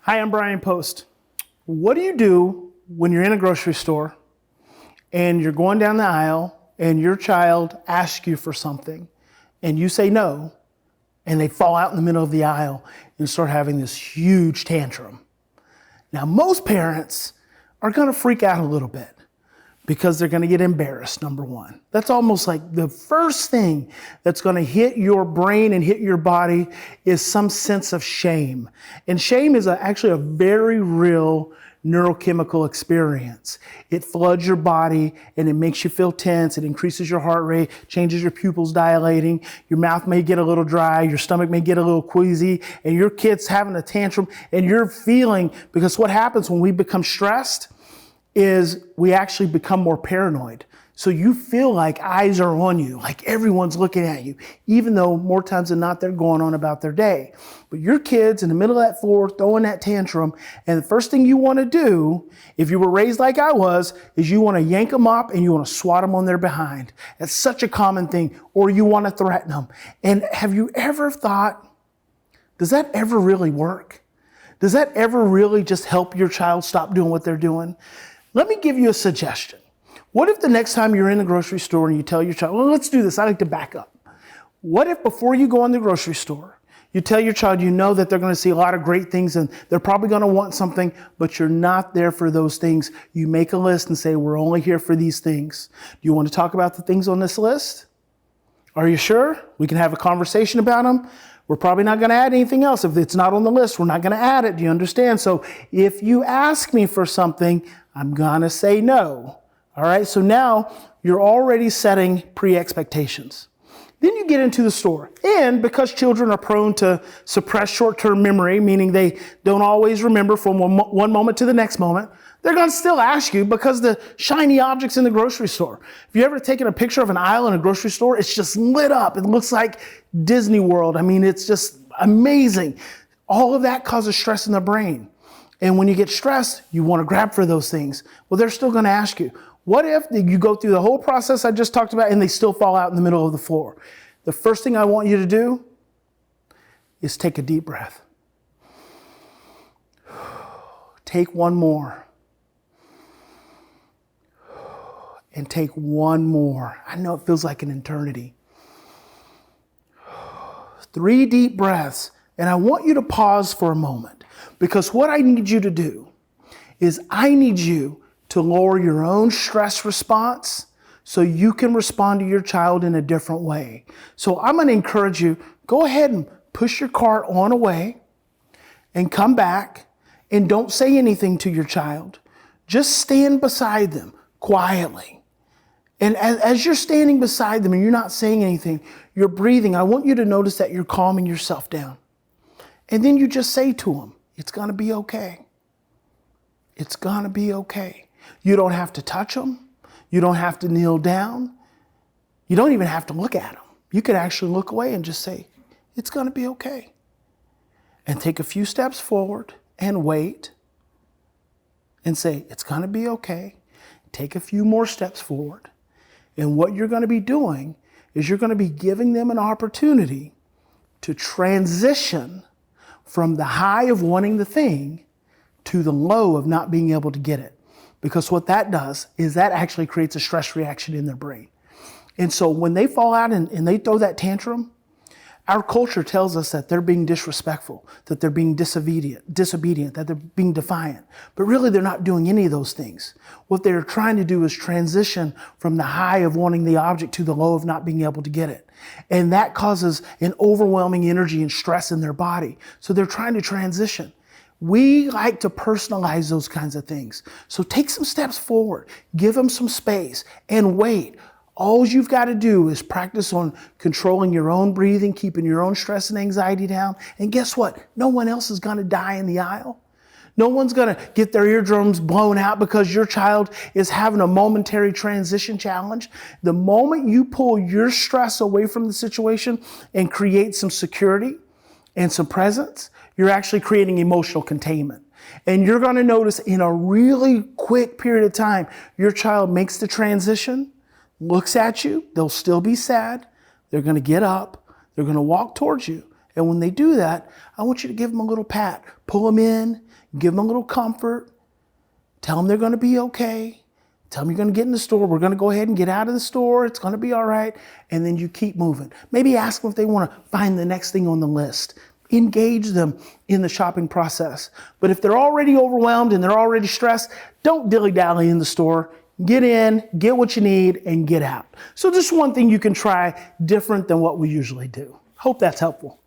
Hi, I'm Bryan Post. What do you do when you're in a grocery store and you're going down the aisle and your child asks you for something and you say no and they fall out in the middle of the aisle and start having this huge tantrum? Now, most parents are going to freak out a little bit because they're going to get embarrassed, number one. That's almost like the first thing that's going to hit your brain and hit your body is some sense of shame. And shame is actually a very real neurochemical experience. It floods your body and it makes you feel tense. It increases your heart rate, changes your pupils dilating. Your mouth may get a little dry. Your stomach may get a little queasy, and your kid's having a tantrum and you're feeling, because what happens when we become stressed is we actually become more paranoid. So you feel like eyes are on you, like everyone's looking at you, even though more times than not, they're going on about their day. But your kid's in the middle of that floor throwing that tantrum, and the first thing you want to do, if you were raised like I was, is you want to yank them up and you want to swat them on their behind. That's such a common thing. Or you want to threaten them. And have you ever thought, does that ever really work? Does that ever really just help your child stop doing what they're doing? Let me give you a suggestion. What if the next time you're in the grocery store and you tell your child, well, let's do this. I like to back up. What if before you go in the grocery store, you tell your child you know that they're going to see a lot of great things and they're probably going to want something, but you're not there for those things. You make a list and say, we're only here for these things. Do you want to talk about the things on this list? Are you sure? We can have a conversation about them. We're probably not going to add anything else. If it's not on the list, we're not going to add it. Do you understand? So if you ask me for something, I'm going to say no. All right. So now you're already setting pre-expectations. Then you get into the store. And because children are prone to suppress short-term memory, meaning they don't always remember from one moment to the next moment, they're going to still ask you because the shiny objects in the grocery store. If you ever taken a picture of an aisle in a grocery store, it's just lit up. It looks like Disney World. I mean, it's just amazing. All of that causes stress in the brain. And when you get stressed, you want to grab for those things. Well, they're still going to ask you. What if you go through the whole process I just talked about and they still fall out in the middle of the floor? The first thing I want you to do is take a deep breath. Take one more. And take one more. I know it feels like an eternity. 3 deep breaths. And I want you to pause for a moment, because what I need you to do is I need you to lower your own stress response so you can respond to your child in a different way. So I'm going to encourage you, go ahead and push your cart on away and come back, and don't say anything to your child. Just stand beside them quietly. And as you're standing beside them and you're not saying anything, you're breathing. I want you to notice that you're calming yourself down. And then you just say to them, it's going to be okay. It's going to be okay. You don't have to touch them. You don't have to kneel down. You don't even have to look at them. You could actually look away and just say, it's going to be okay. And take a few steps forward and wait and say, it's going to be okay. Take a few more steps forward. And what you're going to be doing is you're going to be giving them an opportunity to transition from the high of wanting the thing to the low of not being able to get it. Because what that does is that actually creates a stress reaction in their brain. And so when they fall out and they throw that tantrum, our culture tells us that they're being disrespectful, that they're being disobedient, that they're being defiant. But really, they're not doing any of those things. What they're trying to do is transition from the high of wanting the object to the low of not being able to get it. And that causes an overwhelming energy and stress in their body. So they're trying to transition. We like to personalize those kinds of things. So take some steps forward, give them some space, and wait. All you've got to do is practice on controlling your own breathing, keeping your own stress and anxiety down. And guess what? No one else is going to die in the aisle. No one's going to get their eardrums blown out because your child is having a momentary transition challenge. The moment you pull your stress away from the situation and create some security and some presence, you're actually creating emotional containment. And you're going to notice in a really quick period of time, your child makes the transition, looks at you, they'll still be sad, they're going to get up, they're going to walk towards you, And when they do that, I want you to give them a little pat. Pull them in, give them a little comfort, tell them they're going to be okay. Tell them you're going to get in the store. We're going to go ahead and get out of the store. It's going to be all right. And then you keep moving. Maybe ask them if they want to find the next thing on the list. Engage them in the shopping process. But if they're already overwhelmed and they're already stressed, don't dilly-dally in the store. Get in, get what you need, and get out. So just one thing you can try different than what we usually do. Hope that's helpful.